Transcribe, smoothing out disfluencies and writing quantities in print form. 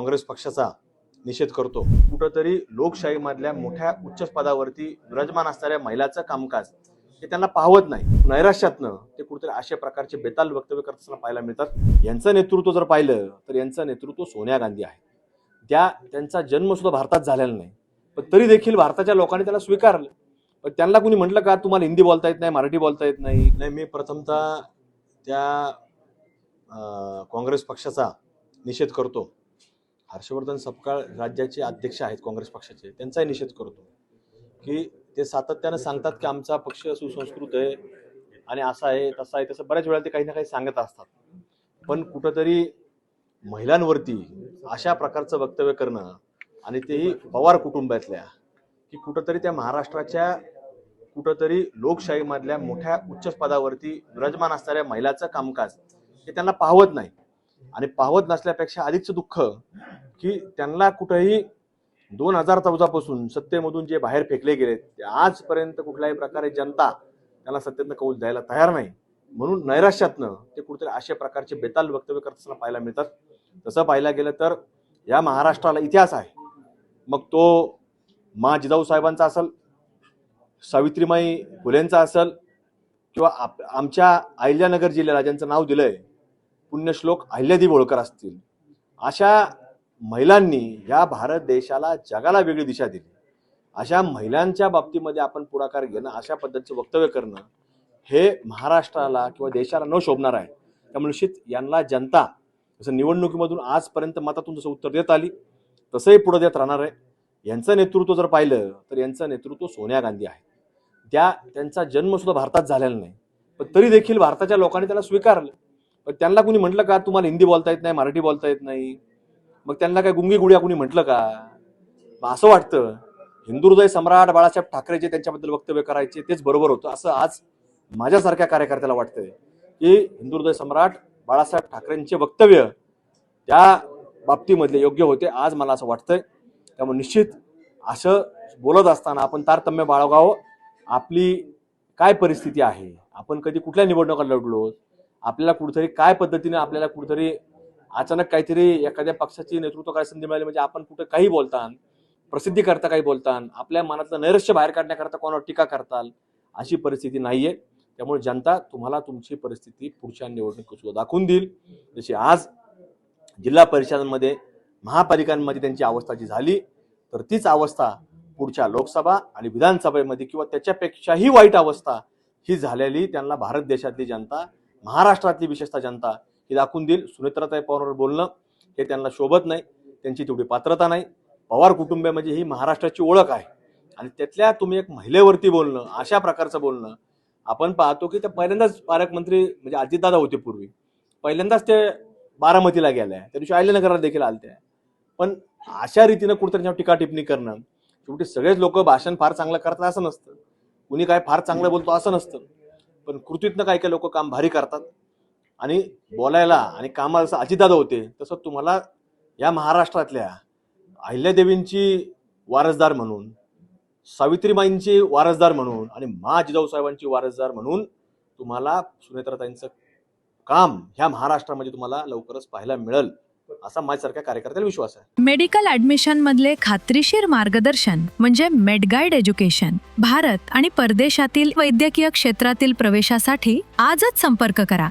काँग्रेस पक्षाचा निषेध करतो। कुठंतरी लोकशाहीमधल्या मोठ्या उच्च पदावरती विराजमान असणाऱ्या महिलाचं कामकाज हे त्यांना पाहवत नाही। नैराश्यातनं ते कुठेतरी अशा प्रकारचे बेताल वक्तव्य करत असताना पाहायला मिळतात। यांचं नेतृत्व जर पाहिलं तर यांचं नेतृत्व सोनिया गांधी आहे। त्यांचा जन्म सुद्धा भारतात झालेला नाही, पण तरी देखील भारताच्या लोकांनी त्याला स्वीकारलं। पण त्यांना कुणी म्हटलं का तुम्हाला हिंदी बोलता येत नाही, मराठी बोलता येत नाही? नाही, मी प्रथमतः त्या काँग्रेस पक्षाचा निषेध करतो। हर्षवर्धन सपकाळ राज्याचे अध्यक्ष आहेत काँग्रेस पक्षाचे, त्यांचाही निषेध करतो की ते सातत्यानं सांगतात की आमचा पक्ष सुसंस्कृत आहे आणि असा आहे तसा आहे, तसं बऱ्याच वेळा ते काही ना काही सांगत असतात। पण कुठंतरी महिलांवरती अशा प्रकारचं वक्तव्य करणं आणि तेही पवार कुटुंबातल्या, की कुठंतरी त्या महाराष्ट्राच्या कुठंतरी लोकशाहीमधल्या मोठ्या उच्च पदावरती विराजमान असणाऱ्या महिलाचं कामकाज हे त्यांना पाहवत नाही। आणि पाहवत नसल्यापेक्षा अधिकचं दुःख की त्यांना कुठेही 2014 पासून सत्तेमधून जे बाहेर फेकले गेलेत ते आजपर्यंत कुठल्याही प्रकारे जनता त्यांना सत्तेतनं कौल द्यायला तयार नाही। म्हणून नैराश्यातनं ते कुठेतरी अशा प्रकारचे बेताल वक्तव्य करत असताना पाहायला मिळतात। तसं पाहायला गेलं तर या महाराष्ट्राला इतिहास आहे, मग तो मा जिजाऊ साहेबांचा असेल, सावित्रीबाई फुलेंचा असेल, किंवा आमच्या अहिल्यानगर जिल्ह्याला ज्यांचं नाव दिलंय पुण्यश्लोक अहिल्यादेवी होळकर असतील, अशा महिलांनी या भारत देशाला जगाला वेगळी दिशा दिली। अशा महिलांच्या बाबतीमध्ये आपण पुढाकार घेणं, अशा पद्धतीचं वक्तव्य करणं हे महाराष्ट्राला किंवा देशाला न शोभणार आहे। त्यामुळे निश्चित यांना जनता जसं निवडणुकीमधून आजपर्यंत मतातून जसं उत्तर देत आली तसंही पुढे देत राहणार आहे। यांचं नेतृत्व जर पाहिलं तर यांचं नेतृत्व सोनिया गांधी आहे। त्यांचा जन्म सुद्धा भारतात झालेला नाही, पण तरी देखील भारताच्या लोकांनी त्याला स्वीकारलं। पण त्यांना कुणी म्हटलं का तुम्हाला हिंदी बोलता येत नाही, मराठी बोलता येत नाही? मग त्यांना काय गुंगी गुडिया कुणी म्हटलं का? असं वाटतं हिंदू हृदय सम्राट बाळासाहेब ठाकरे जे त्यांच्याबद्दल वक्तव्य करायचे तेच बरोबर होतं, असं आज माझ्यासारख्या कार्यकर्त्याला वाटतंय की हिंदू हृदय सम्राट बाळासाहेब ठाकरेंचे वक्तव्य त्या बाबतीमधले योग्य होते, आज मला असं वाटतंय। त्यामुळे निश्चित असं बोलत असताना आपण तारतम्य बाळगावं। आपली काय परिस्थिती आहे, आपण कधी कुठल्या निवडणुका लढलो, आपल्याला कुठेतरी काय पद्धतीने आपल्याला कुठेतरी अचानक काहीतरी एखाद्या पक्षाची नेतृत्व करायची संधी मिळाली म्हणजे आपण कुठे काही बोलतान, प्रसिद्धी करता काही बोलतान, आपल्या मनातलं नैराश्य बाहेर काढण्याकरता कोणावर टीका करताल, अशी परिस्थिती नाहीये। त्यामुळे जनता तुम्हाला तुमची परिस्थिती पुढच्या निवडणुकीत सुद्धा दाखवून देईल। जशी आज जिल्हा परिषदांमध्ये महापालिकांमध्ये त्यांची अवस्था जी झाली तर तीच अवस्था पुढच्या लोकसभा आणि विधानसभेमध्ये किंवा त्याच्यापेक्षाही वाईट अवस्था ही झालेली त्यांना भारत देशातली जनता, महाराष्ट्रातली विशेषतः जनता ही दाखवून देईल। सुनेत्राताई पवारवर बोलणं हे त्यांना शोभत नाही, त्यांची तेवढी पात्रता नाही। पवार कुटुंब म्हणजे ही महाराष्ट्राची ओळख आहे आणि त्यातल्या तुम्ही एक महिलेवरती बोलणं, अशा प्रकारचं बोलणं आपण पाहतो की ते पहिल्यांदाच पालकमंत्री म्हणजे अजितदादा होते पूर्वी, पहिल्यांदाच ते बारामतीला गेल्या, त्या दिवशी अहिल्यानगरला देखील आलत्या। पण अशा रीतीनं कुठेतरी त्यांच्यावर टीका टिप्पणी करणं, शेवटी सगळेच लोक भाषण फार चांगलं करतात असं नसतं, कुणी काय फार चांगलं बोलतो असं नसतं, पण कृतीतनं काही काही लोक काम भारी करतात। आणि बोलायला आणि कामाला जसं अजितदादा होते तसं तुम्हाला या महाराष्ट्रातल्या अहिल्यादेवींची वारसदार म्हणून, सावित्रीबाईंची वारसदार म्हणून आणि मा जिजाऊ साहेबांची वारसदार म्हणून तुम्हाला सुनेत्राताईंचं काम ह्या महाराष्ट्रामध्ये तुम्हाला लवकरच पाहायला मिळेल, असा माझ्यासारख्या कार्यकर्त्याला विश्वास आहे। मेडिकल ऍडमिशन मधले खात्रीशीर मार्गदर्शन म्हणजे मेडगाईड एज्युकेशन। भारत आणि परदेशातील वैद्यकीय क्षेत्रातील प्रवेशासाठी आजच संपर्क करा।